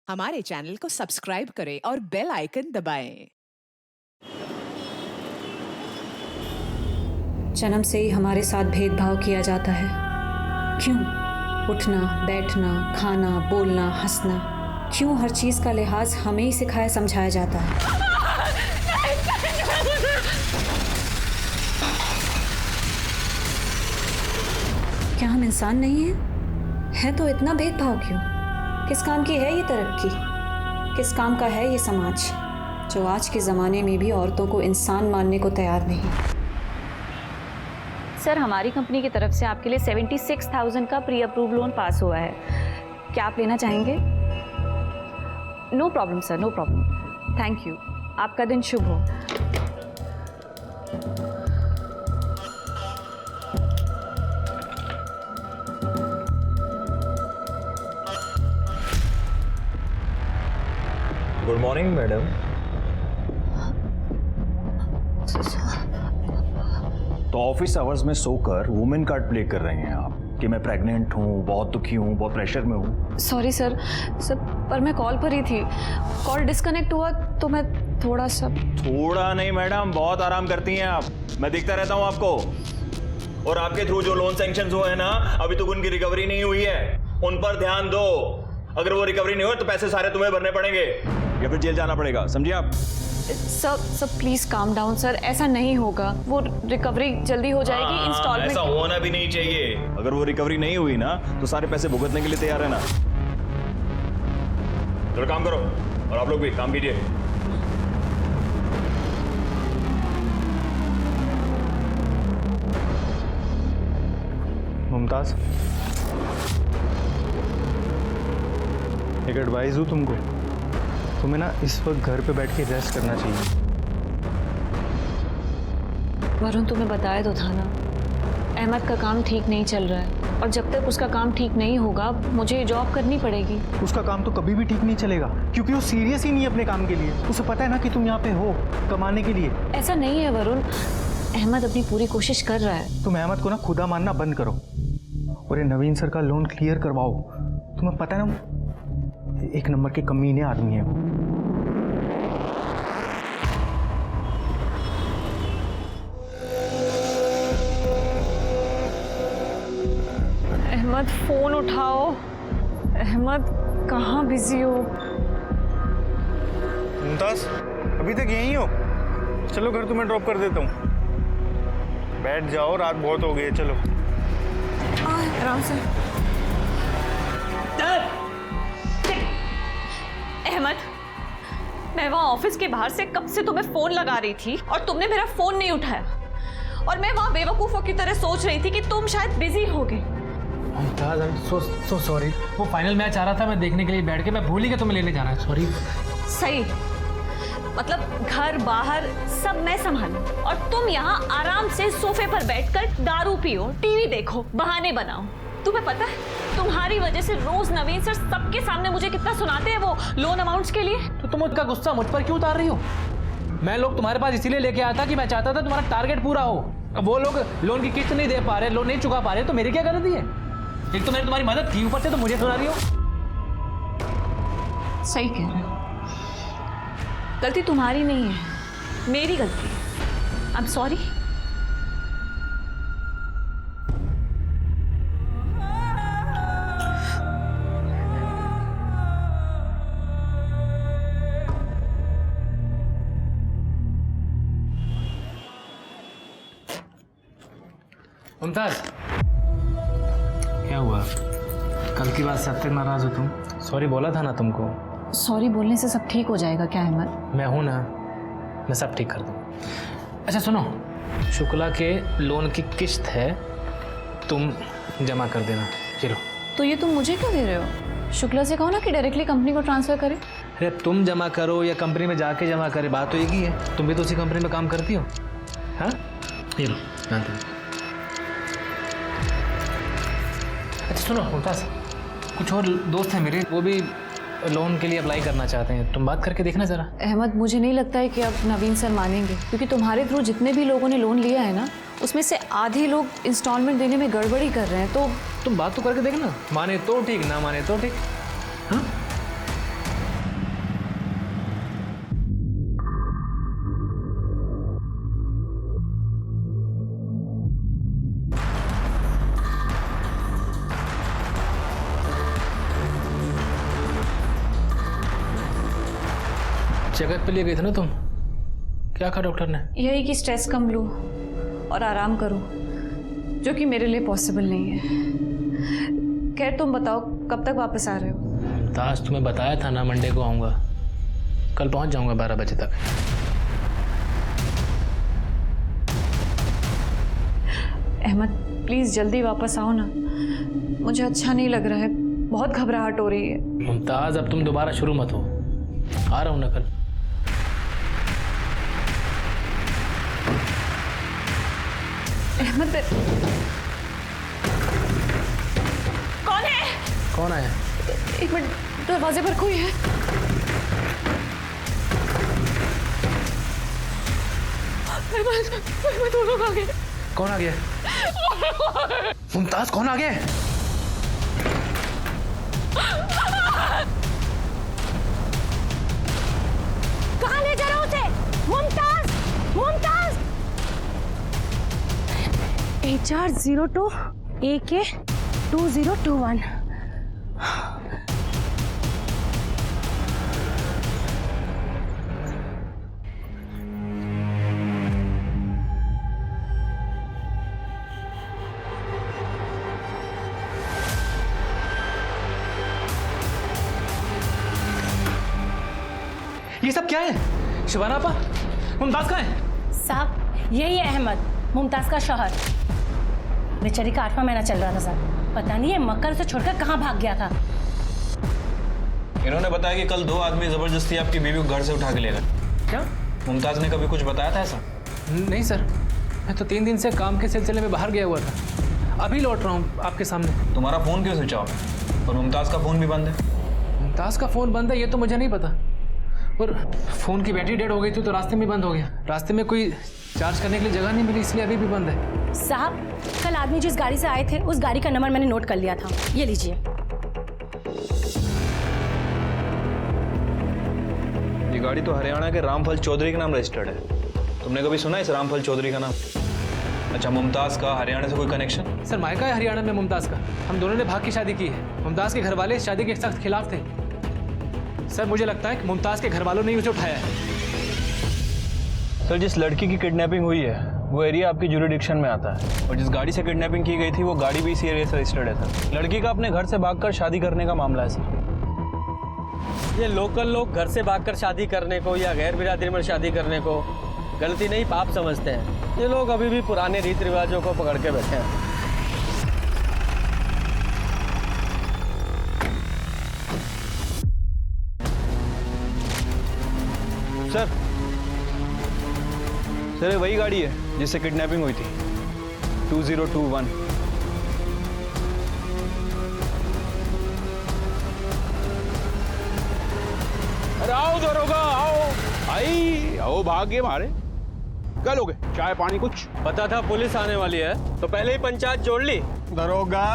हमारे चैनल को सब्सक्राइब करें और बेल आइकन दबाएं। जन्म से ही हमारे साथ भेदभाव किया जाता है। क्यों? उठना, बैठना, खाना, बोलना, हंसना, क्यों हर चीज का लिहाज हमें ही सिखाया समझाया जाता है? क्या हम इंसान नहीं हैं? है तो इतना भेदभाव क्यों? किस काम की है ये तरक्की? किस काम का है ये समाज जो आज के ज़माने में भी औरतों को इंसान मानने को तैयार नहीं? सर, हमारी कंपनी की तरफ से आपके लिए 76,000 का प्री अप्रूव लोन पास हुआ है। क्या आप लेना चाहेंगे? No problem sir, no problem. Thank you. आपका दिन शुभ हो। Good morning madam. तो ऑफिस आवर्स में सोकर वुमेन कार्ड प्ले कर रहे हैं आप कि मैं प्रेग्नेंट हूँ, बहुत दुखी हूँ, बहुत प्रेशर में हूँ। सॉरी सर, पर मैं कॉल पर ही थी। कॉल डिस्कनेक्ट हुआ तो मैं थोड़ा नहीं मैडम, बहुत आराम करती हैं आप। मैं देखता रहता हूँ आपको। और आपके थ्रू जो लोन सैंक्शन हुए हैं ना, अभी तक उनकी रिकवरी नहीं हुई है। उन पर ध्यान दो। अगर वो रिकवरी नहीं हो तो पैसे सारे तुम्हें भरने पड़ेंगे या फिर जेल जाना पड़ेगा, समझिए आप। Sir please calm down sir, ऐसा नहीं होगा। वो रिकवरी जल्दी हो जाएगी। इंस्टॉलमेंट ऐसा होना भी नहीं चाहिए। अगर वो रिकवरी नहीं हुई ना तो सारे पैसे भुगतने के लिए तैयार है ना। चलो काम करो, और आप लोग भी काम कीजिए। मुमताज, एक एडवाइस दूं तुमको। तुम्हें ना इस वक्त घर पे बैठ के रेस्ट करना चाहिए। वरुण, तुम्हें बताया तो था ना, अहमद का काम ठीक नहीं चल रहा है, और जब तक उसका काम ठीक नहीं होगा मुझे जॉब करनी पड़ेगी। उसका काम तो कभी भी ठीक नहीं चलेगा, क्योंकि वो सीरियस ही नहीं है अपने काम के लिए। उसे पता है ना कि तुम यहाँ पे हो कमाने के लिए। ऐसा नहीं है वरुण, अहमद अपनी पूरी कोशिश कर रहा है। तुम अहमद को ना खुदा मानना बंद करो और ये नवीन सर का लोन क्लियर करवाओ। तुम्हें पता है ना, एक नंबर के कमीने आदमी है वो। अहमद, फोन उठाओ। अहमद, कहाँ बिजी हो? मुमताज, अभी तक यहीं हो? चलो घर तुम्हें ड्रॉप कर देता हूँ। बैठ जाओ, रात बहुत हो गई है। चलो आराम से। अहमद, मैं वहाँ ऑफिस के बाहर से कब से तुम्हें फोन लगा रही थी और तुमने मेरा फोन नहीं उठाया, और मैं वहाँ बेवकूफों की तरह सोच रही थी कि तुम शायद बिजी होगे। Mumtaz, I am so sorry. वो फाइनल मैच आ रहा था, मैं देखने के लिए बैठ के मैं भूल ही गया तुम्हें लेने जाना है। सॉरी। सही, मतलब घर बाहर सब मैं संभालूं और तुम यहाँ आराम से सोफे पर बैठकर दारू पियो, टीवी देखो, बहाने बनाओ। तुम्हें पता है तुम्हारी वजह से रोज नवीन सर सबके सामने मुझे कितना सुनाते हैं वो लोन अमाउंट्स के लिए। तो तुम उसका गुस्सा मुझ पर क्यों उतार रही हो? मैं लोग तुम्हारे पास इसीलिए लेके आया था कि मैं चाहता था तुम्हारा टारगेट पूरा हो। अब वो लोग लोन की किस्त नहीं दे पा रहे, लोन नहीं चुका पा रहे, तो मेरी क्या गलती है? एक तो मैंने तुम्हारी मदद की, ऊपर से तो मुझे सुना रही हो। सही कह रहे हो, गलती तुम्हारी नहीं है, मेरी गलती है। I am sorry. मुमताज, क्या हुआ? कल की बात से अब तक नाराज हो तुम? सॉरी बोला था ना तुमको। सॉरी बोलने से सब ठीक हो जाएगा क्या अहमद? मैं हूं ना, मैं सब ठीक कर दूँ। अच्छा सुनो, शुक्ला के लोन की किस्त है, तुम जमा कर देना। चलो। तो ये तुम मुझे क्यों दे रहे हो? शुक्ला से कहो ना कि डायरेक्टली कंपनी को ट्रांसफर करे। अरे तुम जमा करो या कंपनी में जाके जमा करे, बात तो एक ही है। तुम भी तो उसी कंपनी में काम करती हो। हाँ, ये लो, ध्यान दो। अच्छा सुनो मुमताज, कुछ और दोस्त हैं मेरे, वो भी लोन के लिए अप्लाई करना चाहते हैं। तुम बात करके देखना जरा। अहमद, मुझे नहीं लगता है कि अब नवीन सर मानेंगे, क्योंकि तुम्हारे थ्रू जितने भी लोगों ने लोन लिया है ना, उसमें से आधे लोग इंस्टॉलमेंट देने में गड़बड़ी कर रहे हैं। तो तुम बात तो करके देखना, माने तो ठीक, ना माने तो ठीक। हाँ चेकअप पे लिए गई थी ना तुम, क्या कहा डॉक्टर ने? यही कि स्ट्रेस कम लो और आराम करो, जो कि मेरे लिए पॉसिबल नहीं है। खैर तुम बताओ कब तक वापस आ रहे हो? मुमताज तुम्हें बताया था ना मंडे को आऊँगा, कल पहुँच जाऊँगा 12 बजे तक। अहमद प्लीज़ जल्दी वापस आओ ना, मुझे अच्छा नहीं लग रहा है, बहुत घबराहट हो रही है। मुमताज अब तुम दोबारा शुरू मत हो, आ रहा हूँ ना कल। अहमद कौन है? कौन आया? एक मिनट, दरवाजे पर कोई है? अहमद वो लोग आ गए। कौन आ गया? मुमताज कौन आ गया? कहाँ ले जा रहा उसे? मुमताज, मुमताज। HR02 AK 2021। ये सब क्या है? शिवाना आपा, मुमताज कहाँ है? साहब यही है अहमद, मुमताज का शौहर। बेचारी का 8वां महीना चल रहा था साहब, पता नहीं ये मक्कर उसे छोड़कर कहाँ भाग गया था। इन्होंने बताया कि कल 2 आदमी जबरदस्ती आपकी बीवी को घर से उठा के ले गए। क्या? मुमताज ने कभी कुछ बताया था ऐसा? नहीं सर, मैं तो 3 दिन से काम के सिलसिले में बाहर गया हुआ था, अभी लौट रहा हूँ आपके सामने। तुम्हारा फोन क्यों स्विच ऑफ है और मुमताज का फोन भी बंद है? मुमताज का फोन बंद है ये तो मुझे नहीं पता, और फोन की बैटरी डेड हो गई थी तो रास्ते में बंद हो गया। रास्ते में कोई चार्ज करने के लिए जगह नहीं मिली, इसलिए अभी भी बंद है। साहब कल आदमी जिस गाड़ी से आए थे उस गाड़ी का नंबर मैंने नोट कर लिया था, ये लीजिए। ये गाड़ी तो हरियाणा के रामफल चौधरी के नाम रजिस्टर्ड है। तुमने कभी सुना है इस रामफल चौधरी का नाम? अच्छा, मुमताज का हरियाणा से कोई कनेक्शन? सर मायका है हरियाणा में मुमताज का, हम दोनों ने भाग की शादी की है। मुमताज के घर वाले इस शादी के सख्त खिलाफ थे। सर मुझे लगता है कि मुमताज के घर वालों ने उसे उठाया है। सर जिस लड़की की किडनैपिंग हुई है वो एरिया आपकी ज्यूरिडिक्शन में आता है, और जिस गाड़ी से किडनैपिंग की गई थी वो गाड़ी भी इसी एरिया से रजिस्टर्ड है सर। लड़की का अपने घर से भागकर शादी करने का मामला है सर। ये लोकल लोग घर से भागकर शादी करने को या गैर बिरादरी में शादी करने को गलती नहीं पाप समझते हैं। ये लोग अभी भी पुराने रीति रिवाजों को पकड़ के बैठे हैं। सर ये वही गाड़ी है जिससे किडनैपिंग हुई थी, 2021। अरे आओ दरोगा आओ, आई आओ, भाग्य मारे। क्या लोगे? चाय पानी कुछ? पता था पुलिस आने वाली है तो पहले ही पंचायत जोड़ ली। दरोगा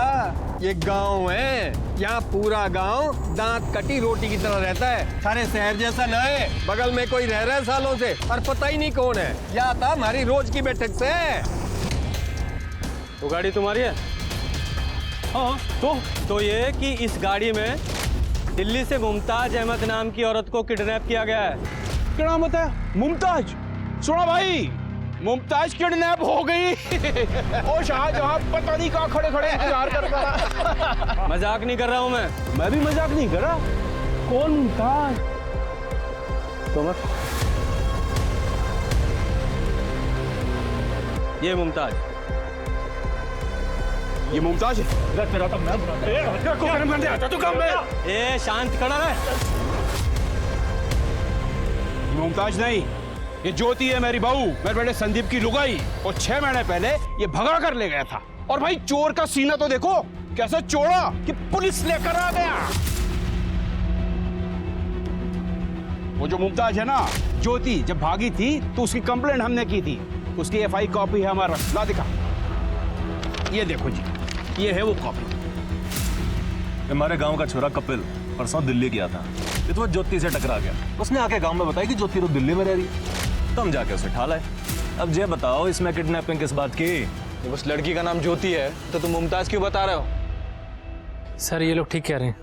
ये गांव है, यहाँ पूरा गांव दांत कटी रोटी की तरह रहता है। सारे शहर जैसा न है, बगल में कोई रह रहा है सालों से और पता ही नहीं कौन है। या था हमारी रोज की बैठक से। वो गाड़ी तुम्हारी है? हाँ तो ये कि इस गाड़ी में दिल्ली से मुमताज अहमद नाम की औरत को किडनैप किया गया है। क्या नाम होता है? मुमताज। सुना भाई, मुमताज किडनैप हो गई। ओ शाहजहां पता नहीं कहाँ खड़े खड़े इंतजार करता था। मजाक नहीं कर रहा हूँ मैं भी मजाक नहीं कर रहा। कौन मुमताज? ये मुमताज। ये मुमताज है? तेरा तो मैं रखो गर्म करने आता तू काम में। ए शांत खड़ा रहे। मुमताज नहीं, ये ज्योति है मेरी बहू, मेरे बेटे संदीप की लुगाई। और 6 महीने पहले ये भगा कर ले गया था। और भाई चोर का सीना तो देखो कैसे चोड़ा कि पुलिस लेकर आ गया। वो जो मुमताज है ना, ज्योति, जब भागी थी तो उसकी कंप्लेंट हमने की थी। उसकी FI कॉपी है हमारा, ला दिखा। ये देखो जी, ये है वो कॉपी। हमारे गांव का छोरा कपिल परसों दिल्ली गया था, ये तो ज्योति से टकरा गया। उसने आके गांव में बताया कि ज्योति तो दिल्ली में रह रही है, तो हम जाके उसे उठा लाए। अब ये बताओ इसमें किडनैपिंग किस बात की? जब उस लड़की का नाम ज्योति है तो तुम मुमताज क्यों बता रहे हो? सर ये लोग ठीक कह रहे हैं,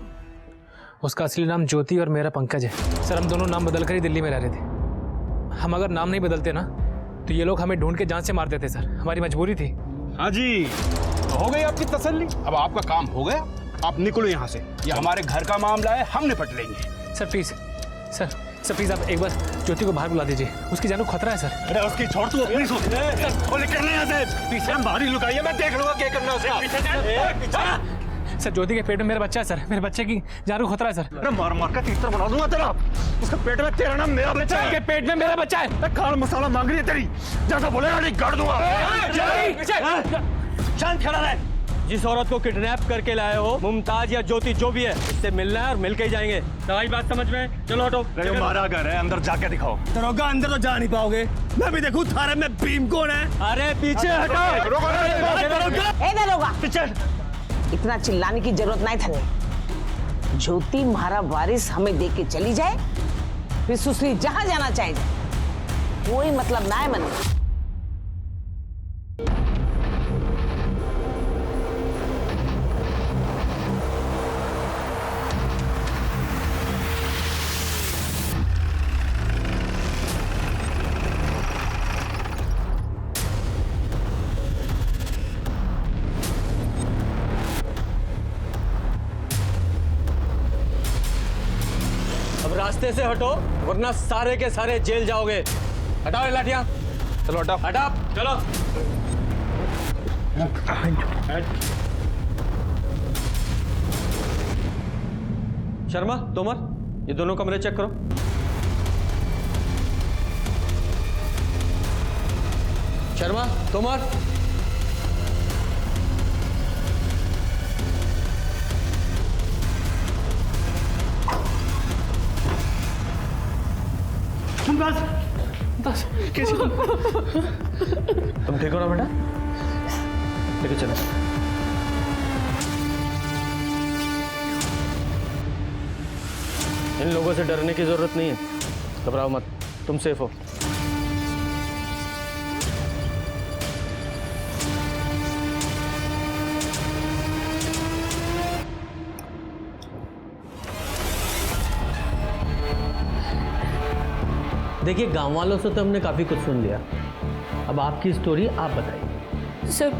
उसका असली नाम ज्योति और मेरा पंकज है। सर हम दोनों नाम बदल कर ही दिल्ली में रह रहे थे। हम अगर नाम नहीं बदलते ना तो ये लोग हमें ढूंढ के जान से मार देते सर, हमारी मजबूरी थी। हाँ जी, तो हो गई आपकी तसल्ली। अब आपका काम हो गया, आप निकलो यहाँ से। ये हमारे घर का मामला है, हम निपट लेंगे। सर प्लीज, सर प्लीज आप एक बार ज्योति को बाहर बुला दीजिए, उसकी जान को खतरा है सर। अरे उसकी छोड़ तू अपनी सोच। वो निकल यहाँ से। पीछे बाहर ही लुकाइए, मैं देख लूंगा क्या करना उसे। सर ज्योति के पेट में मेरा बच्चा है सर, मेरे बच्चे की जान को खतरा है सर। अरे मार मार का तीतर बना दूंगा तेरा। उसके पेट में तेरा नाम, मेरा बच्चा है। के पेट में मेरा बच्चा है। खान मसाला मांग रही है तेरी, ज्यादा बोलेगा नहीं गाड़ दूंगा। शांत खड़ा रहे। जिस औरत को किडनैप करके लाए हो, मुमताज या ज्योति जो भी है, उससे मिलना है और मिलके ही जाएंगे। तुम्हारी बात समझ में? चलो हटो। हमारा घर है, अंदर जाके दिखाओ। दरोगा अंदर तो जा नहीं पाओगे, मैं भी देखूं थारे में भीम कौन है। अरे पीछे हटो। दरोगा पीछे। इतना चिल्लाने की जरूरत नहीं था। ज्योति हमारा वारिस हमें दे के चली जाए, फिर सुसरी जहां जाना चाहे कोई मतलब ना है मन। रास्ते से हटो वरना सारे के सारे जेल जाओगे। हटाओ लाठियां। चलो हटाओ। हटाओ चलो। शर्मा, तोमर, ये दोनों कमरे चेक करो। शर्मा, तोमर, बस कैसे तुम ठीक हो ना बेटा? लेके चलो। इन लोगों से डरने की जरूरत नहीं है, घबराओ मत, तुम सेफ हो। देखिए गांव वालों से तो हमने काफी कुछ सुन लिया, अब आपकी स्टोरी आप बताइए। सर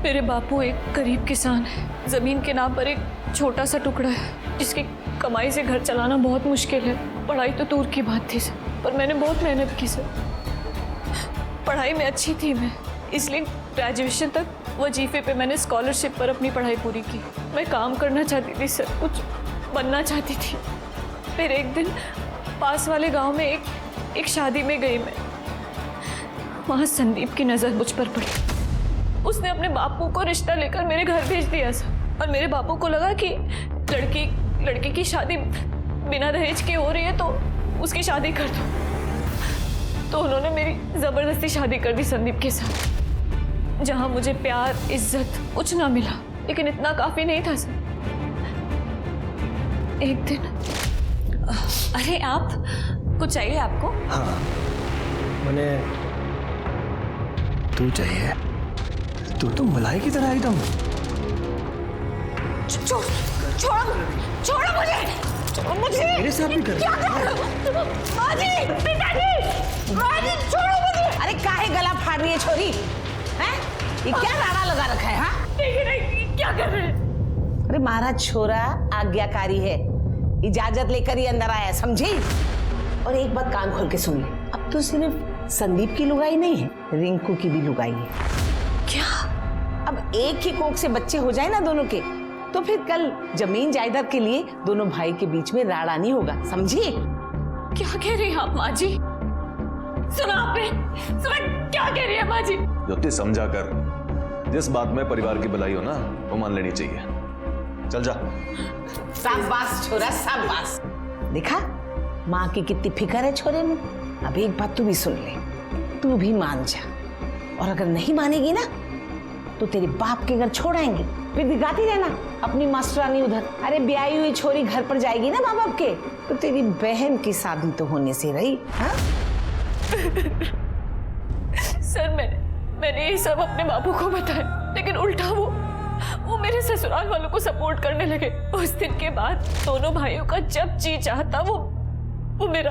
मेरे बापू एक गरीब किसान है, जमीन के नाम पर एक छोटा सा टुकड़ा है जिसकी कमाई से घर चलाना बहुत मुश्किल है। पढ़ाई तो दूर की बात थी सर, पर मैंने बहुत मेहनत की सर। पढ़ाई में अच्छी थी मैं, इसलिए ग्रेजुएशन तक वजीफे पे मैंने स्कॉलरशिप पर अपनी पढ़ाई पूरी की। मैं काम करना चाहती थी सर, कुछ बनना चाहती थी। फिर एक दिन पास वाले गांव में एक शादी में गई मैं। वहां संदीप की नजर मुझ पर पड़ी। उसने अपने बापू को रिश्ता लेकर मेरे घर भेज दिया सर, और मेरे बापू को लगा कि लड़की की शादी बिना दहेज के हो रही है तो उसकी शादी कर दो। तो उन्होंने मेरी जबरदस्ती शादी कर दी संदीप के साथ, जहां मुझे प्यार इज्जत कुछ ना मिला, लेकिन इतना काफी नहीं था सर। एक दिन अरे आप कुछ चाहिए आपको? हाँ मैंने तू चाहिए। तू तो मलाई की तरह एकदम। छोड़ो मुझे, मेरे साथ भी कर। छोड़ो मुझे। अरे काहे गला फाड़ रही है छोरी? हैं? ये क्या राड़ा लगा रखा है? हाँ क्या कर रहे हैं? अरे महाराज छोरा आज्ञाकारी है, इजाजत लेकर ही अंदर आया, समझी? और एक बात कान खोल के सुन ले, अब तो सिर्फ संदीप की लुगाई नहीं है, रिंकू की भी लुगाई है। क्या? अब एक ही कोख से बच्चे हो जाए ना दोनों के, तो फिर कल जमीन जायदाद के लिए दोनों भाई के बीच में राड़ा नहीं होगा, समझी? क्या कह रही हैं आप माँ जी? सुना आपने? सुना क्या कह रही है माँ जी? ज्योति समझा कर, जिस बात में परिवार की भलाई हो ना वो मान लेनी चाहिए। चल जा। शाबाश छोरा शाबाश। देखा माँ की कितनी फिक्र है छोरे में। अब एक बात तू भी सुन ले, तू भी मान जा, और अगर नहीं मानेगी ना तो तेरे बाप के घर छोड़ आएंगे, फिर दिखाती रहना अपनी मास्टरानी उधर। अरे ब्याही हुई छोरी घर पर जाएगी ना माँ बाप के, तो तेरी बहन की शादी तो होने से रही। हाँ सर मैंने ये सब अपने बापू को बताया, लेकिन उल्टा वो वो मेरे ससुराल वालों को सपोर्ट करने लगे। उस दिन के बाद दोनों भाइयों का जब जी चाहता वो मेरा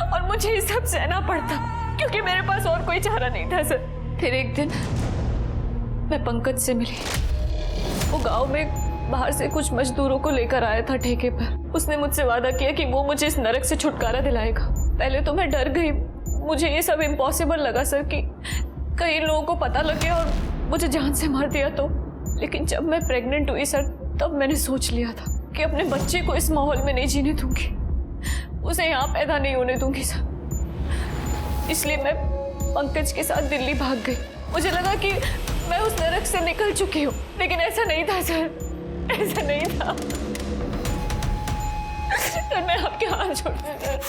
और मुझे ये सब सहना पड़ता, क्योंकि मेरे पास और कोई चारा नहीं था सर। फिर एक दिन मैं पंकज से मिली। वो गांव में बाहर से कुछ मजदूरों को लेकर आया था ठेके पर। उसने मुझसे वादा किया कि वो मुझे इस नरक से छुटकारा दिलाएगा। पहले तो मैं डर गई, मुझे ये सब इम्पॉसिबल लगा सर कि कई लोगों को पता लग गया और मुझे जान से मार दिया तो। लेकिन जब मैं प्रेग्नेंट हुई सर, तब मैंने सोच लिया था कि अपने बच्चे को इस माहौल में नहीं जीने दूंगी, उसे यहाँ पैदा नहीं होने दूंगी सर। इसलिए मैं पंकज के साथ दिल्ली भाग गई। मुझे लगा कि मैं उस नरक से निकल चुकी हूँ, लेकिन ऐसा नहीं था सर, ऐसा नहीं था। सर मैं आपके हाथ जोड़ती हूँ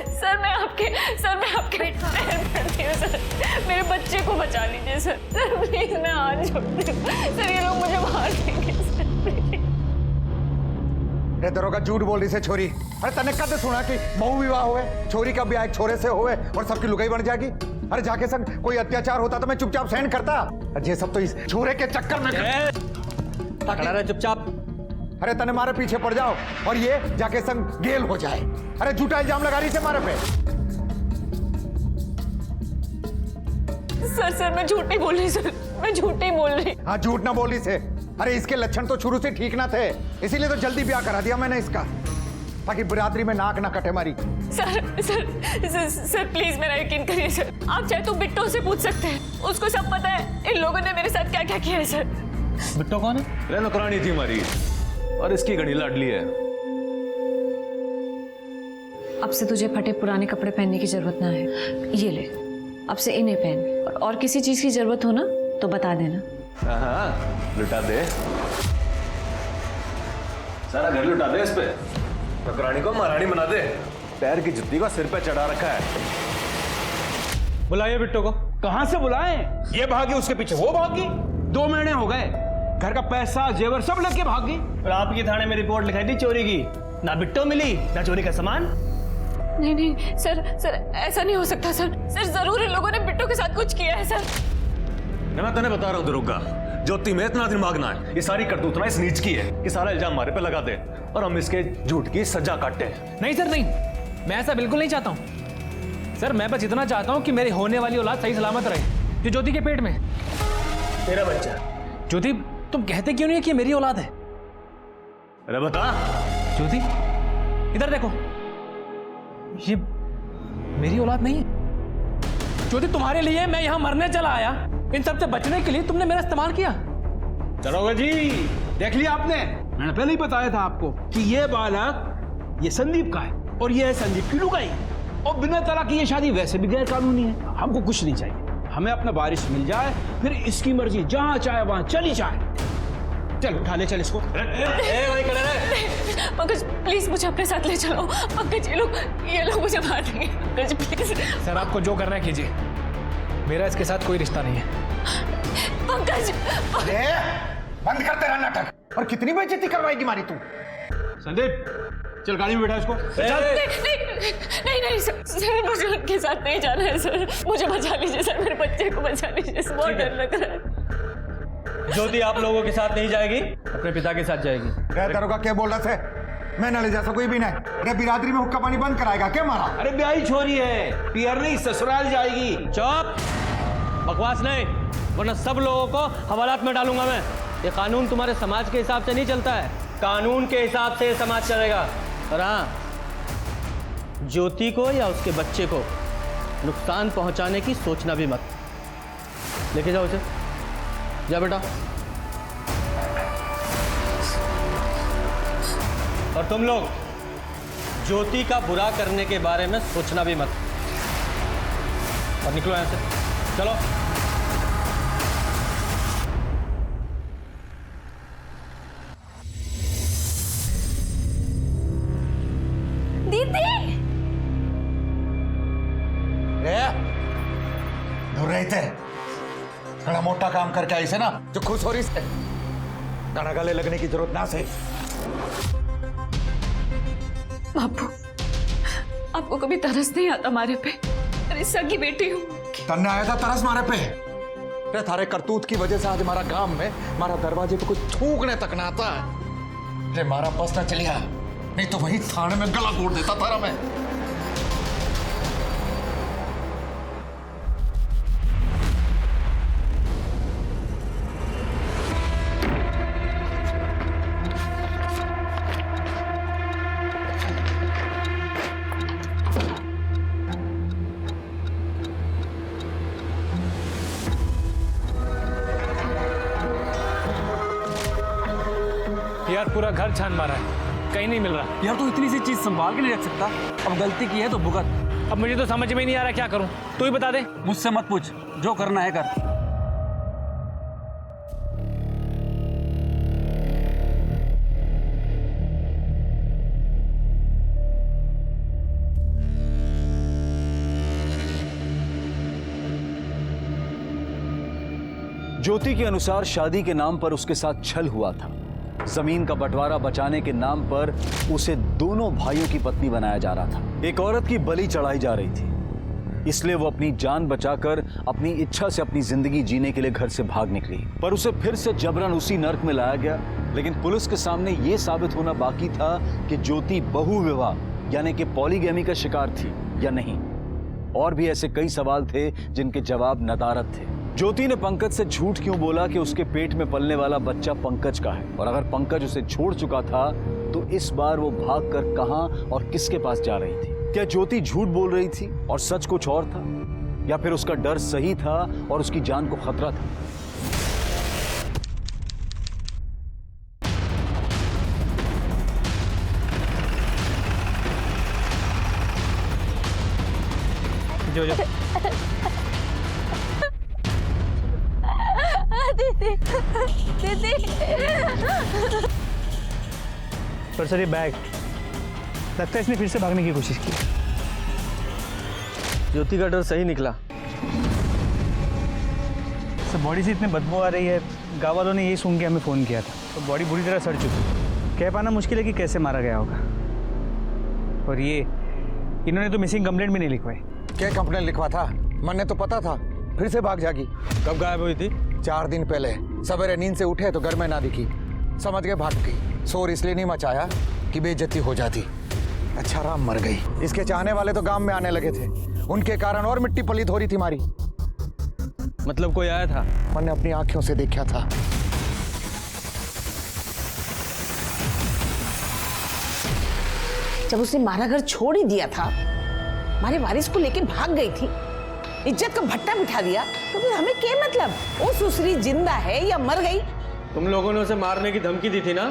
सर, मैं आपके पैर पड़ती हूँ सर, मेरे बच्चे को बचा लीजिए सर। सर प्लीज मैं हाथ जोड़ती हूँ सर, ये लोग मुझे मार देंगे सर। रे दरोगा झूठ बोल रही से छोरी। अरे तने कद सुना कि बहु विवाह हुए, छोरी का ब्याह एक छोरे से हुए और सबकी लुगाई बन जाएगी। अरे जाके संग कोई अत्याचार होता तो मैं चुपचाप सहन करता। ये सब तो इस छोरे के चक्कर में खड़ा रहे चुपचाप। अरे तने मारे पीछे पड़ जाओ और ये जाके संग गेल हो जाए। अरे झूठा इल्जाम लगा रही से मारे पे। सर मैं झूठ नहीं बोल रही सर, मैं झूठ नहीं बोल रही। हाँ झूठ ना बोल रही से। अरे इसके लक्षण तो शुरू से ठीक ना थे, इसीलिए तो जल्दी ब्याह करा दिया मैंने इसका, ताकि बिरादरी में नाक ना कटे मारी। सर प्लीज मेरा यकीन करिए सर। आप चाहे तो बिट्टो से पूछ सकते हैं, उसको सब पता है इन लोगों ने मेरे साथ क्या क्या किया है सर। बिट्टो कौन है? रे नौकरानी थी हमारी और इसकी घड़ी लाडली है। अब से तुझे फटे पुराने कपड़े पहनने की जरूरत ना है, ये ले, अब से इन्हें पहन। और किसी चीज की जरूरत हो ना तो बता देना। हाँ लुटा दे, सारा घर लुटा दे इस पे। नौकरानी को महारानी बना दे, पैर की जुत्ती को सिर पे चढ़ा रखा है। बुलाइए बिट्टो को। कहां से बुलाएं? ये भागी, उसके पीछे वो भागी। 2 महीने हो गए, घर का पैसा जेवर सब लेके भागी। और आपकी थाने में रिपोर्ट लिखाई थी चोरी की, ना बिट्टो मिली ना चोरी का सामान। नहीं सर ऐसा नहीं हो सकता सर जरूर इन लोगों ने बिट्टो के साथ कुछ किया है सर। मैं तेने बता रहा हूं दरोगा, ज्योति में इतना दिमाग ना है। ये सारी करतूत ना इस नीच की है कि सारा इल्जाम हमारे पे लगा दे और हम इसके झूठ की सजा काटते हैं। नहीं सर नहीं, मैं ऐसा बिल्कुल नहीं चाहता हूं सर। मैं बस इतना चाहता हूं कि मेरी होने वाली औलाद सही सलामत रहे, जो ज्योति के पेट में। तेरा बच्चा। ज्योति तुम कहते क्यों नहीं है कि मेरी औलाद है? अरे बता ज्योति, इधर देखो, ये मेरी औलाद नहीं है। ज्योति तुम्हारे लिए मैं यहां मरने चला आया, इन सब से बचने के लिए तुमने मेरा इस्तेमाल किया। दरोगा जी देख लिया आपने, मैंने पहले ही बताया था आपको कि ये बालक ये संदीप का है और ये है संदीप की लुगाई। और बिना तलाक की ये शादी वैसे भी गैर कानूनी है। हमको कुछ नहीं चाहिए, हमें अपना वारिस मिल जाए, फिर इसकी मर्जी जहां चाहे वहां चली जाए। चल उठा ले, चल इसको। पंकज प्लीज मुझे अपने साथ ले चलो। पंकज ये लोग मुझे मार देंगे। पंकज प्लीज। सर आपको जो करना है कीजिए, मेरा इसके साथ कोई रिश्ता नहीं है। पंकज बंद करते रहा नाटक। और कितनी बेइज्जती करवाएगी मारी तू? संदीप चल गाड़ी में बैठा इसको। नहीं सर मुझे उनके साथ नहीं जाना है सर, मुझे बचा लीजिए सर, मेरे बच्चे को बचा लीजिए, बहुत डर लग रहा है। ज्योति आप लोगों के साथ नहीं जाएगी, अपने पिता के साथ जाएगी। दरोगा क्या बोल रहा थे? मैं ना ले जा सकूं भी नहीं। अरे बिरादरी में हुक्का पानी बंद कराएगा क्या मारा? अरे ब्याही छोरी है, पियर नहीं ससुराल जाएगी। चुप, बकवास नहीं, वरना सब लोगों को हवालात में डालूंगा मैं। ये कानून तुम्हारे समाज के हिसाब से नहीं चलता है, कानून के हिसाब से समाज चलेगा। और हाँ, ज्योति को या उसके बच्चे को नुकसान पहुंचाने की सोचना भी मत। लेके जाओ उसे, जा बेटा। और तुम लोग ज्योति का बुरा करने के बारे में सोचना भी मत। और निकलो यहां से, चलो। दीदी दूर रहे थे, बड़ा मोटा काम करके आई से ना, जो खुश हो रही से गाना गले लगने की जरूरत ना से। बापू आपको कभी तरस नहीं आता मारे पे? अरे सगी बेटी हूँ। तन्ने आया था तरस मारे पे, अरे थारे करतूत की वजह से आज हमारा गांव में हमारा दरवाजे पे कुछ थूकने तक ना आता है। अरे मारा बस ना चलिया, नहीं तो वही थाने में गला घोट देता थारा मैं। यार पूरा घर छान मारा है, कहीं नहीं मिल रहा। यार तू इतनी सी चीज संभाल के नहीं रख सकता? अब गलती की है तो भुगत। अब मुझे तो समझ में नहीं आ रहा क्या करूं, तू ही बता दे। मुझसे मत पूछ, जो करना है कर। ज्योति के अनुसार शादी के नाम पर उसके साथ छल हुआ था। जमीन का बंटवारा बचाने के नाम पर उसे दोनों भाइयों की पत्नी बनाया जा रहा था। एक औरत की बलि चढ़ाई जा रही थी, इसलिए वो अपनी जान बचाकर अपनी इच्छा से अपनी जिंदगी जीने के लिए घर से भाग निकली। पर उसे फिर से जबरन उसी नर्क में लाया गया। लेकिन पुलिस के सामने यह साबित होना बाकी था कि ज्योति बहु विवाह यानी कि पॉलीगैमी का शिकार थी या नहीं। और भी ऐसे कई सवाल थे जिनके जवाब नदारद थे। ज्योति ने पंकज से झूठ क्यों बोला कि उसके पेट में पलने वाला बच्चा पंकज का है, और अगर पंकज उसे छोड़ चुका था तो इस बार वो भागकर कहां और किसके पास जा रही थी? क्या ज्योति झूठ बोल रही थी और सच कुछ और था, या फिर उसका डर सही था और उसकी जान को खतरा था? जो दीदी दीदी। पर सर ये बैग लगता है इसने फिर से भागने की कोशिश की। ज्योति का डर सही निकला। सर बॉडी से इतनी बदबू आ रही है, गाँव वालों ने यही सुन के हमें फ़ोन किया था। तो बॉडी बुरी तरह सड़ चुकी, कह पाना मुश्किल है कि कैसे मारा गया होगा। और ये इन्होंने तो मिसिंग कंप्लेंट भी नहीं लिखवाई। क्या कंप्लेंट लिखवा था? मन ने तो पता था, फिर से भाग जागी। कब गायब हुई थी? 4 दिन पहले सवेरे नींद से उठे तो घर में ना दिखी, समझ गए भाग गई। शोर इसलिए नहीं मचाया कि बेइज्जती हो जाती। अच्छा राम मर गई। इसके चाहने वाले तो गांव में आने लगे थे, उनके कारण और मिट्टी पलीत हो रही थी मारी। मतलब कोई आया था? मैंने अपनी आंखों से देखा था। जब उसने मारा घर छोड़ ही दिया था, हमारे वारिस को लेके भाग गई थी, इज्जत का भट्टा बिठा दिया, तो फिर हमें क्या मतलब? वो सुसरी जिंदा है या मर गई? तुम लोगों ने उसे मारने की धमकी दी थी ना?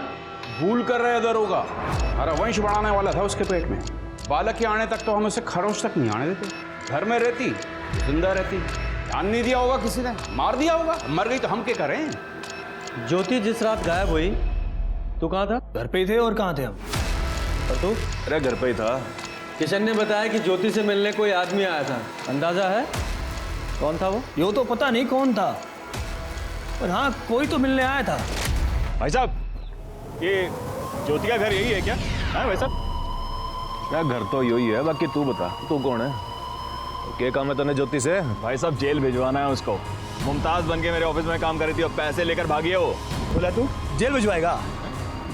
भूल कर रहे दरोगा, हमारा वंश बढ़ाने वाला था उसके पेट में। बालक के आने तक तो हम उसे खरोच तक नहीं आने देते। घर में रहती, जिंदा रहती, ध्यान नहीं दिया होगा किसी ने, मार दिया होगा। मर गई तो हम क्या करें? ज्योति जिस रात गायब हुई, तू कहाँ था? घर पे ही थे, और कहाँ थे हम? और तू? अरे घर पे ही था। किशन ने बताया कि ज्योति से मिलने कोई आदमी आया था, अंदाजा है कौन था वो? यो तो पता नहीं कौन था, पर हाँ कोई तो मिलने आया था। भाई साहब, ये ज्योति का घर यही है क्या? हाँ भाई साहब, क्या घर तो यही है, बाकी तू बता, तू कौन है? क्या काम है तूने ज्योति से? भाई साहब जेल भिजवाना है उसको। मुमताज बन के मेरे ऑफिस में काम कर रही थी और पैसे लेकर भागी है वो। बोला तू जेल भिजवाएगा?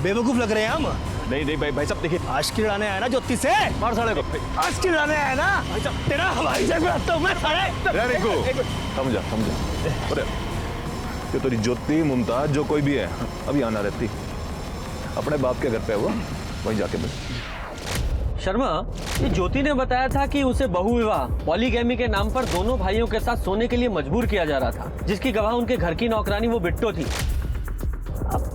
बेवकूफ लग रहे हैं हम। नहीं नहीं भाई साहब देखिए, आशिकी लड़ाने आया ना ज्योति से, मार साले को। आशिकी लड़ाने आया ना भाई साहब, तेरा हवाई जहाज में आता हूं मैं साले। समझा। अरे ये तेरी ज्योति मुमताज जो कोई भी है अभी आना रहती, अपने बाप के घर पे है वो, वहीं जाके मिल। शर्मा, ये ज्योति ने बताया था कि उसे बहु विवाह पॉलीगैमी के नाम पर दोनों भाइयों के साथ सोने के लिए मजबूर किया जा रहा था, जिसकी गवाह उनके घर की नौकरानी वो बिट्टो थी। अब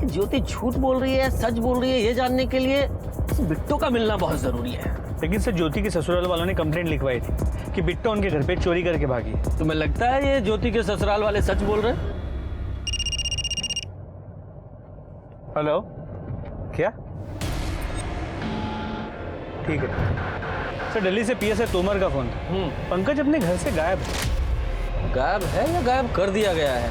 ज्योति झूठ बोल रही है सच बोल रही है, ये जानने के लिए इस बिट्टो का मिलना बहुत जरूरी है। लेकिन सर ज्योति के ससुराल वालों ने कंप्लेंट लिखवाई थी कि बिट्टो उनके घर पे चोरी करके भागी। तुम्हें लगता है ये ज्योति के ससुराल वाले सच बोल रहे हैं? हेलो, क्या? ठीक है सर, दिल्ली से पीएसआई तोमर का फोन था। पंकज अपने घर से गायब है। गायब है या गायब कर दिया गया है?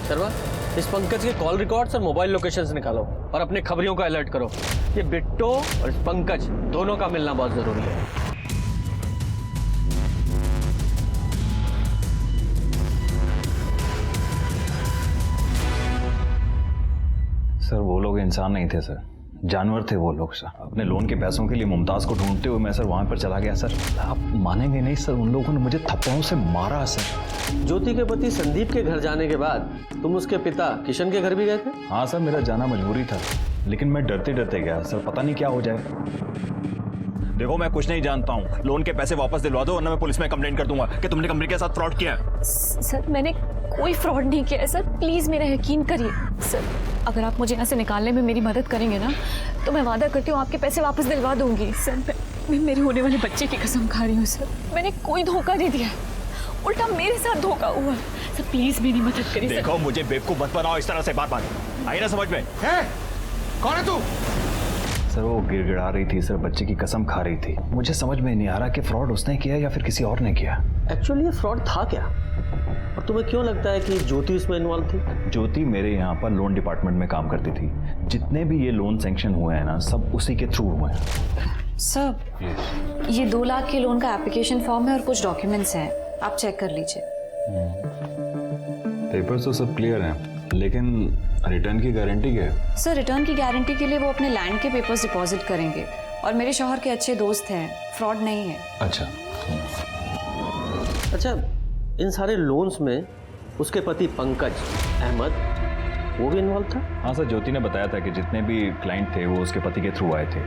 शर्मा, इस पंकज के कॉल रिकॉर्ड्स और मोबाइल लोकेशंस निकालो और अपने खबरियों को अलर्ट करो। ये बिट्टो और इस पंकज दोनों का मिलना बहुत जरूरी है। सर वो लोग इंसान नहीं थे सर, जानवर थे वो लोग सर। अपने लोन के पैसों के लिए मुमताज को ढूंढते हुए मैं सर वहां पर चला गया सर। आप मानेंगे नहीं सर, उन लोगों ने मुझे थप्पड़ों से मारा सर। ज्योति के पति संदीप के घर जाने के बाद तुम उसके पिता किशन के घर भी गए थे? हाँ सर, मेरा जाना मजबूरी था, लेकिन मैं डरते डरते गया सर, पता नहीं क्या हो जाए। देखो मैं कुछ नहीं जानता हूँ, लोन के पैसे वापस दिलवा दो वरना मैं पुलिस में कंप्लेंट कर दूंगा कि तुमने कंपनी के साथ फ्रॉड किया है। सर मैंने कोई फ्रॉड नहीं किया है सर, प्लीज मेरा यकीन करिए सर। अगर आप मुझे यहाँ से निकालने में मेरी मदद करेंगे ना तो मैं वादा करती हूँ आपके पैसे वापस दिलवा दूंगी सर। मैं मेरे होने वाले बच्चे की कसम खा रही हूँ सर, मैंने कोई धोखा नहीं दिया, उल्टा मेरे साथ धोखा हुआ सर। प्लीज मेरी मदद करिए। देखो मुझे बेवकूफ मत बनाओ इस तरह से बार बार, आई ना समझ में? कौन है तू? सर वो गिड़गिड़ा रही थी सर, बच्चे की कसम खा रही थी। मुझे समझ में नहीं आ रहा कि फ्रॉड उसने किया या फिर किसी और ने किया। एक्चुअली ये फ्रॉड था क्या, और तुम्हें क्यों लगता है कि ज्योति इसमें इन्वॉल्व थी? ज्योति मेरे यहाँ पर लोन डिपार्टमेंट में काम करती थी। जितने भी ये लोन सैंक्शन हुए हैं ना, सब उसी के थ्रू हुए हैं। सर ये 2 लाख के लोन का एप्लीकेशन फॉर्म है और कुछ डॉक्यूमेंट्स हैं, आप चेक कर लीजिए। पेपर्स तो सब क्लियर हैं, लेकिन रिटर्न की गारंटी क्या है? सर रिटर्न की गारंटी के लिए वो अपने लैंड के पेपर्स डिपॉजिट करेंगे, और मेरे शौहर के अच्छे दोस्त हैं, फ्रॉड नहीं है। अच्छा, इन सारे लोन्स में उसके पति पंकज अहमद वो भी इन्वॉल्व था? हाँ सर, ज्योति ने बताया था कि जितने भी क्लाइंट थे वो उसके पति के थ्रू आए थे।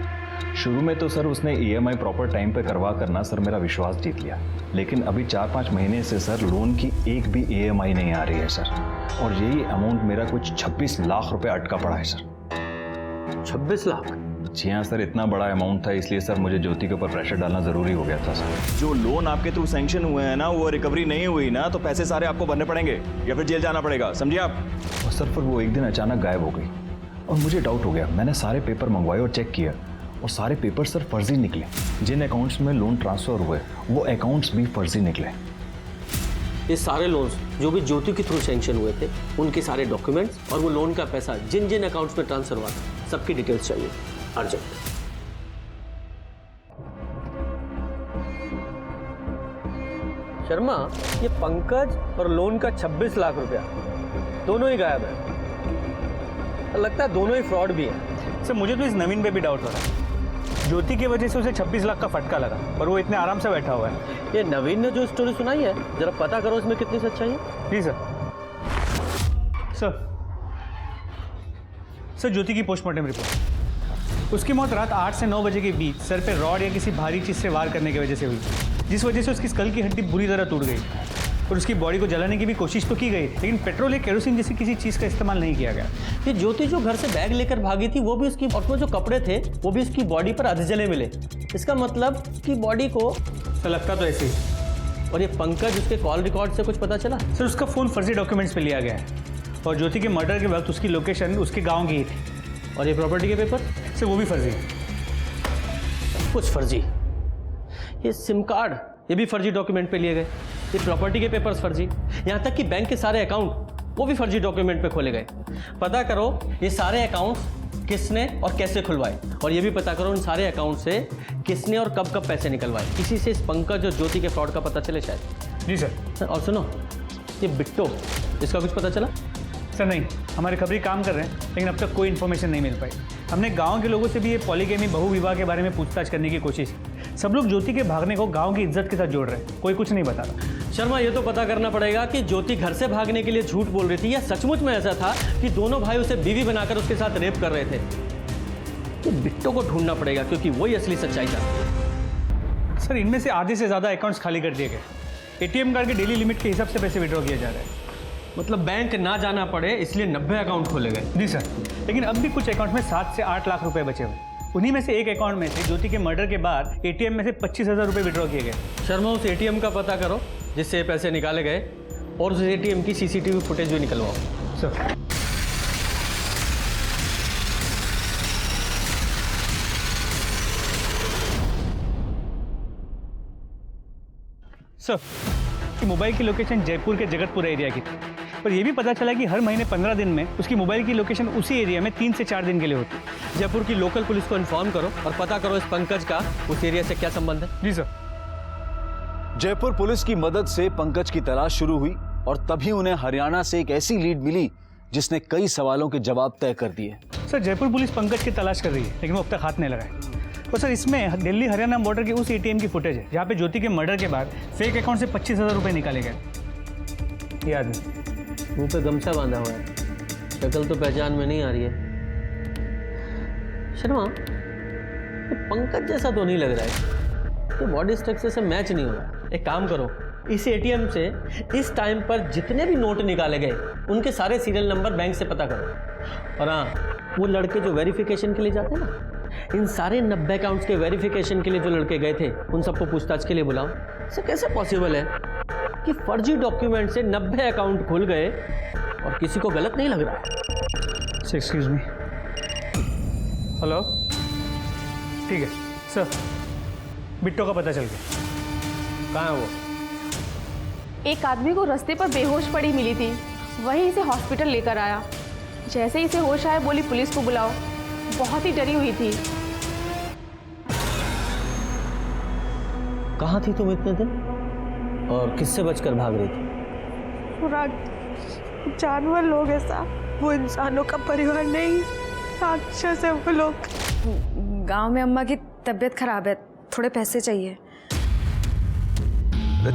शुरू में तो सर उसने EMI प्रॉपर टाइम पे करवा करना सर मेरा विश्वास जीत लिया, लेकिन अभी 4-5 महीने से सर लोन की एक भी EMI नहीं आ रही है सर, और यही अमाउंट मेरा कुछ 26 लाख रुपए अटका पड़ा है सर। 26 लाख? जी हाँ सर, इतना बड़ा अमाउंट था, इसलिए सर मुझे ज्योति के ऊपर प्रेशर डालना जरूरी हो गया था सर। जो लोन आपके थ्रू सैंक्शन हुए हैं ना, वो रिकवरी नहीं हुई ना तो पैसे सारे आपको भरने पड़ेंगे या फिर जेल जाना पड़ेगा, समझिए आप। और सर फिर वो एक दिन अचानक गायब हो गई और मुझे डाउट हो गया। मैंने सारे पेपर मंगवाए और चेक किया, और सारे पेपर सर फर्जी निकले। जिन अकाउंट्स में लोन ट्रांसफर हुए वो अकाउंट्स भी फर्जी निकले। ये सारे लोन्स जो भी ज्योति के थ्रू सैंक्शन हुए थे, उनके सारे डॉक्यूमेंट्स और वो लोन का पैसा जिन जिन अकाउंट्स में ट्रांसफर हुआ था, सबकी डिटेल्स चाहिए अर्जेंट। शर्मा, ये पंकज और लोन का 26 लाख रुपया दोनों ही गायब है। लगता है दोनों ही फ्रॉड भी है। सर मुझे तो इस नवीन पे भी डाउट हो रहा है। ज्योति की वजह से उसे 26 लाख का फटका लगा, पर वो इतने आराम से बैठा हुआ है। ये नवीन ने जो स्टोरी सुनाई है, जरा पता करो इसमें कितनी सच्चाई है। जी सर। सर ज्योति की पोस्टमार्टम रिपोर्ट, उसकी मौत रात 8 से 9 बजे के बीच सर पे रॉड या किसी भारी चीज से वार करने की वजह से हुई, जिस वजह से उसकी स्कल की हड्डी बुरी तरह टूट गई, और उसकी बॉडी को जलाने की भी कोशिश तो की गई, लेकिन पेट्रोल या केरोसिन जैसी किसी चीज़ का इस्तेमाल नहीं किया गया। ये ज्योति जो घर से बैग लेकर भागी थी, वो भी उसकी, और वो जो कपड़े थे वो भी उसकी बॉडी पर अधजले मिले। इसका मतलब कि बॉडी को तो लगता तो ऐसे ही। और ये पंकज, उसके कॉल रिकॉर्ड से कुछ पता चला? सर उसका फ़ोन फर्जी डॉक्यूमेंट्स पे लिया गया है, और ज्योति के मर्डर के वक्त उसकी लोकेशन उसके गाँव की ही थी। और ये प्रॉपर्टी के पेपर? सर वो भी फर्जी है। कुछ फर्जी। ये सिम कार्ड, ये भी फर्जी डॉक्यूमेंट पे लिए गए। ये प्रॉपर्टी के पेपर्स फर्जी, यहाँ तक कि बैंक के सारे अकाउंट वो भी फर्जी डॉक्यूमेंट पे खोले गए। पता करो ये सारे अकाउंट्स किसने और कैसे खुलवाए, और ये भी पता करो इन सारे अकाउंट से किसने और कब कब पैसे निकलवाए। इसी से इस पंकज और ज्योति के फ्रॉड का पता चले शायद। जी सर। और सुनो, ये बिट्टो, इसका कुछ पता चला? सर नहीं, हमारे खबरी काम कर रहे हैं, लेकिन अब तक कोई इन्फॉर्मेशन नहीं मिल पाई। हमने गांव के लोगों से भी ये पॉलीगैमी बहु विवाह के बारे में पूछताछ करने की कोशिश की। सब लोग ज्योति के भागने को गांव की इज्जत के साथ जोड़ रहे हैं, कोई कुछ नहीं बता रहा। शर्मा, ये तो पता करना पड़ेगा कि ज्योति घर से भागने के लिए झूठ बोल रही थी या सचमुच में ऐसा था कि दोनों भाई उसे बीवी बनाकर उसके साथ रेप कर रहे थे। ये बिट्टो को ढूंढना पड़ेगा, क्योंकि वही असली सच्चाई था। सर इनमें से आधे से ज़्यादा अकाउंट्स खाली कर दिए गए। ATM कार्ड के डेली लिमिट के हिसाब से पैसे विड्रॉ किया जा रहा है। मतलब बैंक ना जाना पड़े इसलिए 90 अकाउंट खोले गए? जी सर, लेकिन अब भी कुछ अकाउंट में 7 से 8 लाख रुपए बचे हुए। उन्हीं में से एक अकाउंट में से ज्योति के मर्डर के बाद ATM में से 25,000 रुपए विड्रॉ किए गए। शर्मा, उस ATM का पता करो जिससे ये पैसे निकाले गए, और उस ATM की CCTV फुटेज भी निकलवाओ। सर कि मोबाइल की लोकेशन जयपुर के जगतपुर एरिया की थी, पर यह भी पता चला कि हर महीने 15 दिन में उसकी मोबाइल की लोकेशन उसी एरिया में 3 से 4 दिन के लिए होती है। जयपुर की लोकल पुलिस को इन्फॉर्म करो और पता करो इस पंकज का उस एरिया से क्या संबंध है। जी सर। जयपुर पुलिस की मदद से पंकज की तलाश शुरू हुई, और तभी उन्हें हरियाणा से एक ऐसी लीड मिली जिसने कई सवालों के जवाब तय कर दिए। सर जयपुर पुलिस पंकज की तलाश कर रही है, लेकिन वो अब तक हाथ नहीं लगाए। और सर इसमें दिल्ली हरियाणा बॉर्डर के उस एटीएम की फुटेज है जहाँ पे ज्योति के मर्डर के बाद फेक अकाउंट से 25,000 रुपये निकाले गए। ये आदमी मुंह पे गमछा बांधा हुआ है, शक्ल तो पहचान में नहीं आ रही है। शर्मा, ये पंकज जैसा तो नहीं लग रहा है, तो बॉडी स्ट्रक्चर से मैच नहीं हो रहा। एक काम करो, इस एटीएम से इस टाइम पर जितने भी नोट निकाले गए उनके सारे सीरियल नंबर बैंक से पता करो। और हाँ, वो लड़के जो वेरिफिकेशन के लिए जाते हैं ना, इन सारे 90 अकाउंट्स के वेरिफिकेशन के लिए जो लड़के गए थे उन सबको पूछताछ के लिए बुलाओ। इससे कैसे पॉसिबल है कि फर्जी डॉक्यूमेंट से 90 अकाउंट खुल गए और किसी को गलत नहीं लग रहा है? Excuse me. हेलो, ठीक है सर, बिट्टो का पता चल गया। कहाँ है वो? एक आदमी को रास्ते पर बेहोश पड़ी मिली थी, वहीं इसे हॉस्पिटल लेकर आया। जैसे ही इसे होश आया बोली पुलिस को बुलाओ। बहुत ही डरी हुई थी। कहाँ थी तुम इतने दिन और किससे बचकर भाग रही थी? पूरा जानवर लोग ऐसा, वो इंसानों का परिवार नहीं, राक्षस है वो लोग। गांव में अम्मा की तबीयत खराब है, थोड़े पैसे चाहिए।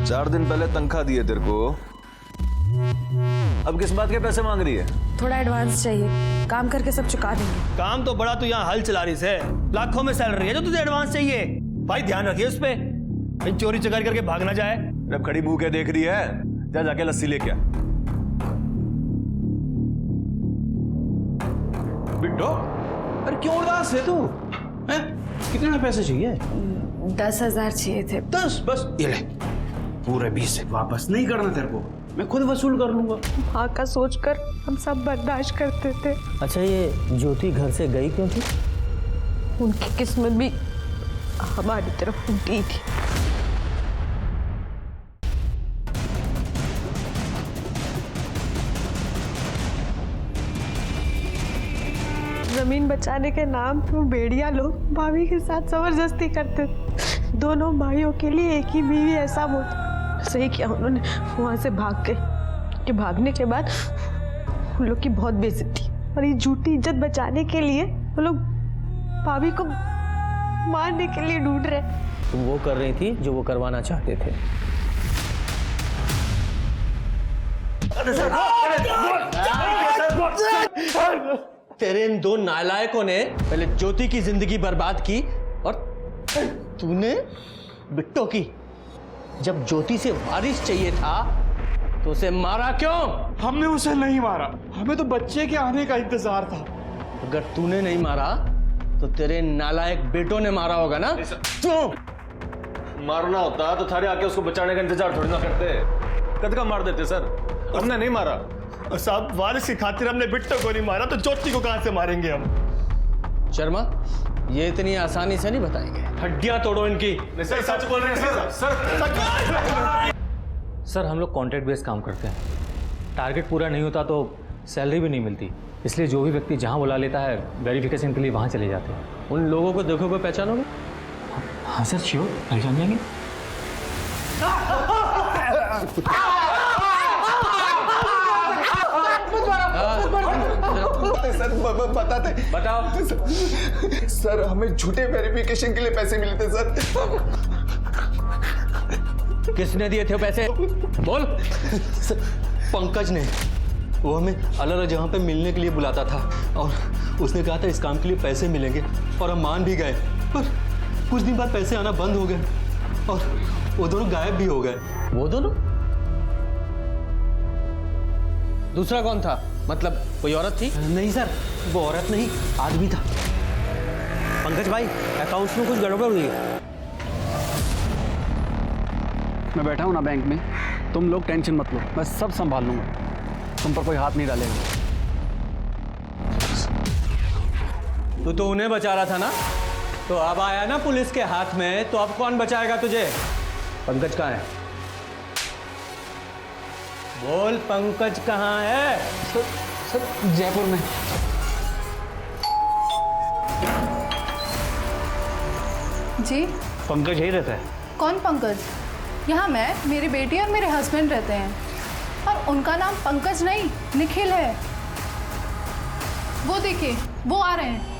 4 दिन पहले तनख्वाह दिए तेरे को, अब किस बात के पैसे मांग रही है? थोड़ा एडवांस चाहिए, काम करके सब चुका देंगे। काम तो बड़ा, तू यहाँ हल चला रही है, लाखों में सैलरी है जो तुझे एडवांस चाहिए। भाई ध्यान रखिए उस पे, चोरी चकारी करके भाग ना जाए। जब खड़ी मुंह के देख रही है, जा जाके लस्सी लेके आ। बिट्टो, अरे क्यों उदास है तू? हैं? कितने पैसे चाहिए? 10,000 चाहिए थे। 10 बस, ये ले। पूरे 20 वापस नहीं करना तेरे को, मैं खुद वसूल कर लूंगा। माँ का सोचकर हम सब बर्दाश्त करते थे। अच्छा, ये ज्योति घर से गई क्यों थी? उनकी किस्मत भी हमारी तरफ उल्टी थी। जमीन बचाने के नाम पर भेड़िया लोग भाभी के साथ जबरदस्ती करते थे। दोनों भाइयों के लिए एक ही बीवी ऐसा होता। सही किया उन्होंने वहां से भाग गए, कि भागने के बाद उन लोग की बहुत बेइज्जती, और ये झूठी इज्जत बचाने के लिए वो लोग भाभी को मारने के लिए ढूंढ रहे। तुम वो कर रही थी जो वो करवाना चाहते थे। तेरे इन दो नालायकों ने पहले ज्योति की जिंदगी बर्बाद की और तूने बिट्टो की। जब ज्योति से वारिस चाहिए था तो उसे मारा क्यों? हमने उसे नहीं मारा, हमें तो बच्चे के आने का इंतजार था। अगर तूने नहीं मारा तो तेरे नालायक बेटों ने मारा होगा ना? क्यों? मारना होता तो थारे आके उसको बचाने का इंतजार थोड़ी ना करते, कद का मार देते सर। हमने नहीं मारा साहब, वारिस की खातिर हमने बिट्टो को नहीं मारा तो ज्योति को कहां से मारेंगे हम? शर्मा, ये इतनी आसानी से नहीं बताएंगे, हड्डियां तोड़ो इनकी। सर सच बोल रहे हैं सर। सर हम लोग कॉन्ट्रैक्ट बेस्ड काम करते हैं, टारगेट पूरा नहीं होता तो सैलरी भी नहीं मिलती, इसलिए जो भी व्यक्ति जहां बुला लेता है वेरिफिकेशन के लिए वहां चले जाते हैं। उन लोगों को देखोगे पहचानोगे? हाँ सर श्योर, पहचान जाएंगे। सर बताते, बताओ। सर हमें झूठे वेरिफिकेशन के लिए पैसे मिले थे सर। किसने दिए थे पैसे? बोल। सर पंकज ने, वो हमें अलग अलग जगह पे मिलने के लिए बुलाता था और उसने कहा था इस काम के लिए पैसे मिलेंगे और हम मान भी गए, पर कुछ दिन बाद पैसे आना बंद हो गए और वो दोनों गायब भी हो गए। वो दोनों? दूसरा कौन था? मतलब कोई औरत थी? नहीं सर, वो औरत नहीं, आदमी था। पंकज भाई, अकाउंट्स में कुछ गड़बड़ हुई है। मैं बैठा हूँ ना बैंक में, तुम लोग टेंशन मत लो, मैं सब संभाल लूंगा, तुम पर कोई हाथ नहीं डालेगा। तू तो उन्हें बचा रहा था ना, तो अब आया ना पुलिस के हाथ में, तो अब कौन बचाएगा तुझे? पंकज कहाँ है? बोल, पंकज कहाँ है? सर जयपुर में। जी पंकज यही रहता है। कौन पंकज? यहाँ मैं, मेरी बेटी और मेरे हस्बैंड रहते हैं, और उनका नाम पंकज नहीं निखिल है। वो देखिए, वो आ रहे हैं।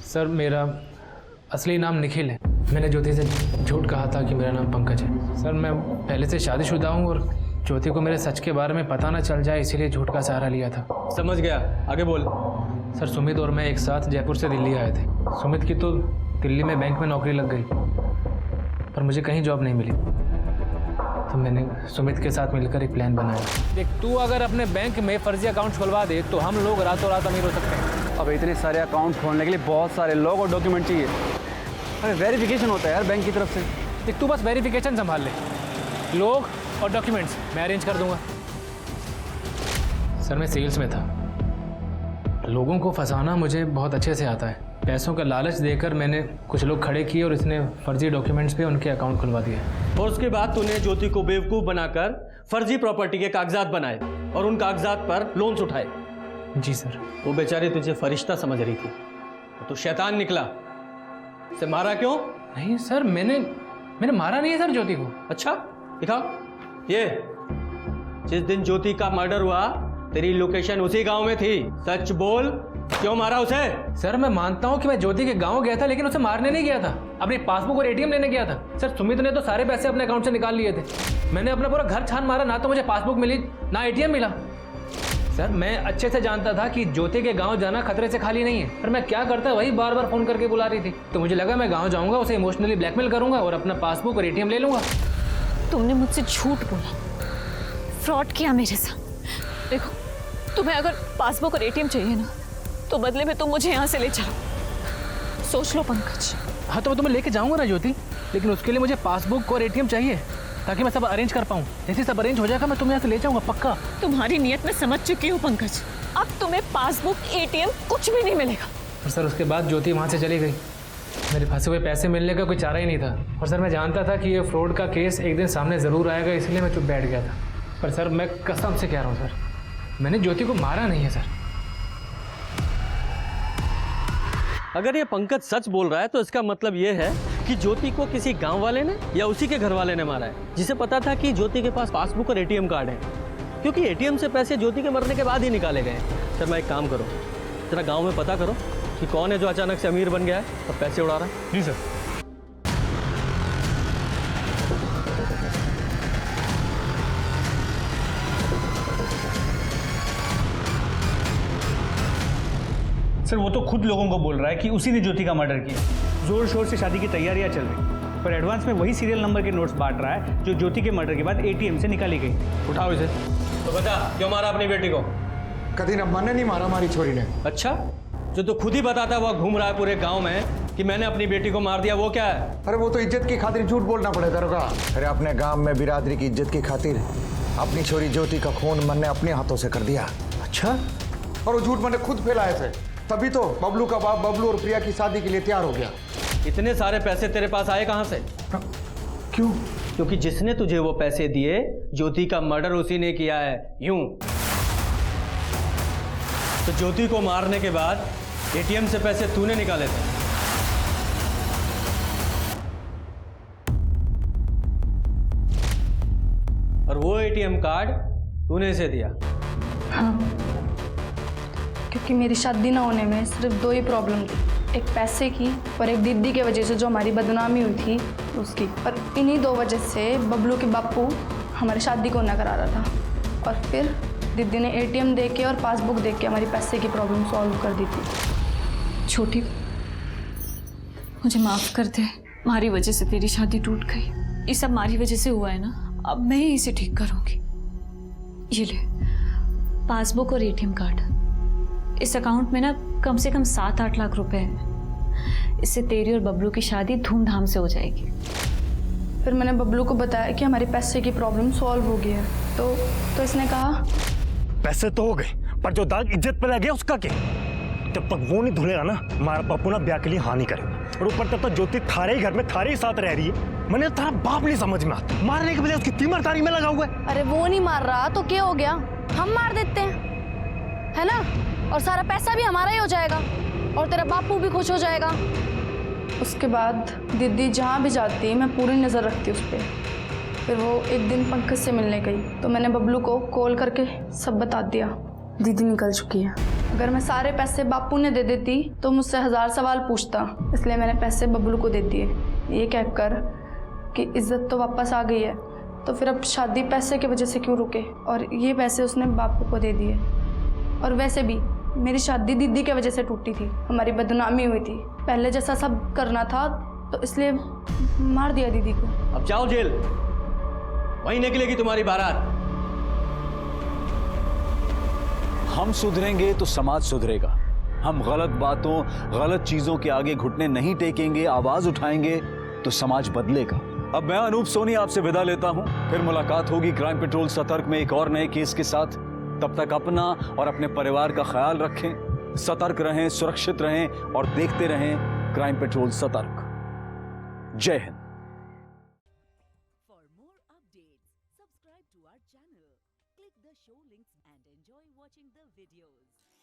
सर मेरा असली नाम निखिल है। मैंने ज्योति से झूठ कहा था कि मेरा नाम पंकज है। सर मैं पहले से शादीशुदा हूँ और ज्योति को मेरे सच के बारे में पता ना चल जाए इसीलिए झूठ का सहारा लिया था। समझ गया, आगे बोल। सर सुमित और मैं एक साथ जयपुर से दिल्ली आए थे। सुमित की तो दिल्ली में बैंक में नौकरी लग गई पर मुझे कहीं जॉब नहीं मिली, तो मैंने सुमित के साथ मिलकर एक प्लान बनाया। देख तू अगर अपने बैंक में फर्जी अकाउंट खुलवा दे तो हम लोग रातों रात अमीर हो सकते हैं। अब इतने सारे अकाउंट खोलने के लिए बहुत सारे लोग और डॉक्यूमेंट चाहिए। अरे वेरिफिकेशन होता है यार बैंक की तरफ से। देख तू बस वेरिफिकेशन संभाल ले, लोग और डॉक्यूमेंट्स मैं अरेंज कर दूंगा। सर मैं सेल्स में था, लोगों को फंसाना मुझे बहुत अच्छे से आता है। पैसों का लालच देकर मैंने कुछ लोग खड़े किए और इसने फर्जी डॉक्यूमेंट्स पे उनके अकाउंट खुलवा दिए। और उसके बाद तूने ज्योति को बेवकूफ़ बनाकर फर्जी प्रॉपर्टी के कागजात बनाए और उन कागजात पर लोन्स उठाए। जी सर। वो बेचारी तुझे फरिश्ता समझ रही थी, तो शैतान निकला। उसे मारा क्यों? नहीं सर मैंने मारा नहीं है सर ज्योति को। अच्छा दिखाओ ये। जिस दिन ज्योति का मर्डर हुआ तेरी लोकेशन उसी गांव में थी, सच बोल, क्यों मारा उसे? सर मैं मानता हूँ कि मैं ज्योति के गांव गया था लेकिन उसे मारने नहीं गया था, अपनी पासबुक और एटीएम लेने गया था। सर सुमित ने तो सारे पैसे अपने अकाउंट से निकाल लिए थे। मैंने अपना पूरा घर छान मारा, ना तो मुझे पासबुक मिली ना एटीएम मिला। सर मैं अच्छे से जानता था कि ज्योति के गांव जाना खतरे से खाली नहीं है, पर मैं क्या करता वही बार बार फोन करके बुला रही थी। तो मुझे लगा मैं गांव जाऊंगा, उसे इमोशनली ब्लैकमेल करूंगा और अपना पासबुक और एटीएम ले लूंगा। तुमने मुझसे झूठ बोला, फ्रॉड किया मेरे साथ। देखो तुम्हें अगर पासबुक और एटीएम चाहिए ना तो बदले में तुम मुझे यहाँ से ले जाओ। सोच लो पंकज। हाँ तो मैं तुम्हें लेके जाऊंगा ना ज्योति, लेकिन उसके लिए मुझे पासबुक और एटीएम चाहिए ताकि मैं सब अरेंज कर पाऊँ। जैसे सब अरेंज हो जाएगा मैं तुम्हें यहाँ से ले जाऊंगा पक्का। तुम्हारी नियत में समझ चुकी हूँ पंकज, अब तुम्हें पासबुक एटीएम कुछ भी नहीं मिलेगा। और सर उसके बाद ज्योति वहाँ से चली गई। मेरे फंसे हुए पैसे मिलने का कोई चारा ही नहीं था। और सर मैं जानता था कि ये फ्रॉड का केस एक दिन सामने ज़रूर आएगा, इसलिए मैं चुप बैठ गया था। पर सर मैं कसम से कह रहा हूँ सर, मैंने ज्योति को मारा नहीं है सर। अगर ये पंकज सच बोल रहा है तो इसका मतलब ये है कि ज्योति को किसी गांव वाले ने या उसी के घर वाले ने मारा है, जिसे पता था कि ज्योति के पास पासबुक और एटीएम कार्ड है, क्योंकि एटीएम से पैसे ज्योति के मरने के बाद ही निकाले गए। सर मैं एक काम करो, जरा गांव में पता करो कि कौन है जो अचानक से अमीर बन गया है और पैसे उड़ा रहा है। जी सर। सर वो तो खुद लोगों को बोल रहा है कि उसी ने ज्योति का मर्डर किया। जोर शोर से शादी की तैयारियां चल रही, पर एडवांस में वही सीरियल नंबर के नोट्स बांट रहा है जो ज्योति के मर्डर के बाद एटीएम से निकाली गई। उठाओ इसे। तो बता क्यों मारा अपनी बेटी को? कभी अम्मा ने नहीं मारा, हमारी छोरी ने। अच्छा, जो तो खुद ही बताता हुआ घूम रहा है पूरे गांव में कि मैंने अपनी बेटी को मार दिया, वो क्या है? अरे वो तो इज्जत की खातिर झूठ बोलना पड़ेगा दरोगा। अरे अपने गांव में बिरादरी की इज्जत की खातिर अपनी छोरी ज्योति का खून मन ने अपने हाथों से कर दिया। अच्छा? और वो झूठ मैंने खुद फैलाए थे, तभी तो बबलू का बाप बबलू और प्रिया की शादी के लिए तैयार हो गया। इतने सारे पैसे तेरे पास आए कहां से? क्यों? क्योंकि जिसने तुझे वो पैसे दिए ज्योति का मर्डर उसी ने किया है। यूं तो ज्योति को मारने के बाद एटीएम से पैसे तूने निकाले थे। और वो एटीएम कार्ड तूने इसे दिया। हाँ, क्योंकि मेरी शादी ना होने में सिर्फ दो ही प्रॉब्लम थी, एक पैसे की और एक दीदी के वजह से जो हमारी बदनामी हुई थी उसकी। और इन्हीं दो वजह से बबलू के बापू हमारी शादी को ना करा रहा था। और फिर दीदी ने एटीएम दे के और पासबुक दे के हमारी पैसे की प्रॉब्लम सॉल्व कर दी थी। छोटी मुझे माफ़ कर दे, हमारी वजह से तेरी शादी टूट गई। ये सब हमारी वजह से हुआ है ना, अब मैं ही इसे ठीक करूँगी। ये ले पासबुक और एटीएम कार्ड। इस अकाउंट में ना कम से कम 7-8 लाख रुपए हैं। इससे तेरी और बबलू की शादी धूमधाम से हो जाएगी। फिर मैंने बबलू को बताया कि हमारी पैसे की प्रॉब्लम सॉल्व हो गई है, तो इसने कहा पैसे तो हो गए, पर जो दाग इज्जत पे लग गया उसका क्या? जब तक वो नहीं धुलेगा ना, हमारा पप्पू ना ब्याह के लिए हानि करेगा। और ऊपर तब तक ज्योति थारे ही घर में थारे ही साथ रह रही है। मैंने तारा बाप नहीं समझ में आता, मारने के बजाय उसकी तीमरदारी में लगा हुआ है। अरे वो नहीं मार रहा तो क्या हो गया, हम मार देते हैं। है ना? और सारा पैसा भी हमारा ही हो जाएगा और तेरा बापू भी खुश हो जाएगा। उसके बाद दीदी जहाँ भी जाती मैं पूरी नज़र रखती उस पर। फिर वो एक दिन पंकज से मिलने गई तो मैंने बबलू को कॉल करके सब बता दिया, दीदी निकल चुकी है। अगर मैं सारे पैसे बापू ने दे देती तो मुझसे 1000 सवाल पूछता, इसलिए मैंने पैसे बबलू को दे दिए, ये कहकर कि इज्जत तो वापस आ गई है, तो फिर अब शादी पैसे की वजह से क्यों रुके। और ये पैसे उसने बापू को दे दिए। और वैसे भी मेरी शादी दीदी की वजह से टूटी थी, हमारी बदनामी हुई थी। पहले जैसा सब करना था तो इसलिए मार दिया दीदी को। अब जाओ जेल, वहीं निकलेगी तुम्हारी बारात। हम सुधरेंगे तो समाज सुधरेगा। हम गलत बातों, गलत चीजों के आगे घुटने नहीं टेकेंगे, आवाज उठाएंगे तो समाज बदलेगा। अब मैं अनूप सोनी आपसे विदा लेता हूं, फिर मुलाकात होगी क्राइम पेट्रोल सतर्क में एक और नए केस के साथ। तब तक अपना और अपने परिवार का ख्याल रखें, सतर्क रहें, सुरक्षित रहें और देखते रहें क्राइम पेट्रोल सतर्क। जय Hind. For more updates, subscribe to our channel, click the show links and enjoy watching the videos.